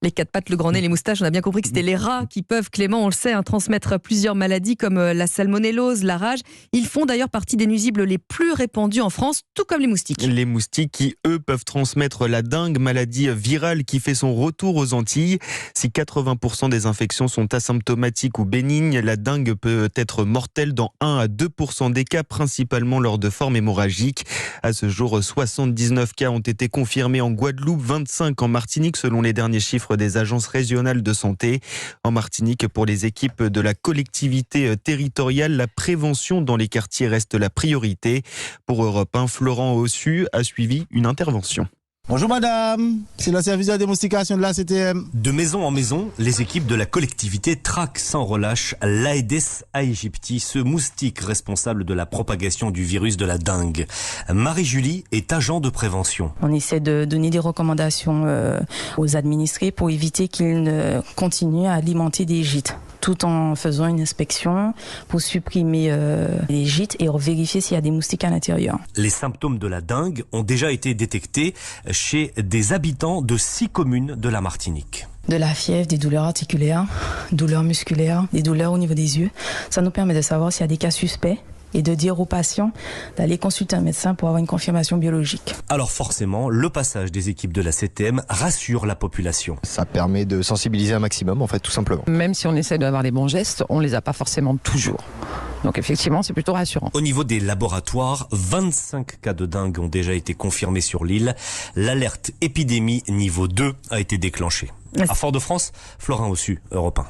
Les quatre pattes, le grand nez, les moustaches, on a bien compris que c'était les rats qui peuvent, Clément, on le sait, transmettre plusieurs maladies comme la salmonellose, la rage. Ils font d'ailleurs partie des nuisibles les plus répandus en France, tout comme les moustiques. Les moustiques qui, eux, peuvent transmettre la dengue, maladie virale qui fait son retour aux Antilles. Si 80% des infections sont asymptomatiques ou bénignes, la dengue peut être mortelle dans 1 à 2% des cas, principalement lors de formes hémorragiques. À ce jour, 79 cas ont été confirmés en Guadeloupe, 25 en Martinique, selon les derniers chiffres des agences régionales de santé. En Martinique, pour les équipes de la collectivité territoriale, la prévention dans les quartiers reste la priorité. Pour Europe 1, Florent Ossu a suivi une intervention. Bonjour madame, c'est le service de démonstration de la CTM. De maison en maison, les équipes de la collectivité traquent sans relâche l'Aedes aegypti, ce moustique responsable de la propagation du virus de la dengue. Marie-Julie est agent de prévention. On essaie de donner des recommandations aux administrés pour éviter qu'ils ne continuent à alimenter des gîtes, tout en faisant une inspection pour supprimer les gîtes et vérifier s'il y a des moustiques à l'intérieur. Les symptômes de la dengue ont déjà été détectés chez des habitants de 6 communes de la Martinique. De la fièvre, des douleurs articulaires, douleurs musculaires, des douleurs au niveau des yeux. Ça nous permet de savoir s'il y a des cas suspects et de dire aux patients d'aller consulter un médecin pour avoir une confirmation biologique. Alors forcément, le passage des équipes de la CTM rassure la population. Ça permet de sensibiliser un maximum, en fait, tout simplement. Même si on essaie d'avoir les bons gestes, on les a pas forcément toujours. Donc effectivement, c'est plutôt rassurant. Au niveau des laboratoires, 25 cas de dengue ont déjà été confirmés sur l'île. L'alerte épidémie niveau 2 a été déclenchée. À Fort-de-France, Florent Ossu, Europe 1.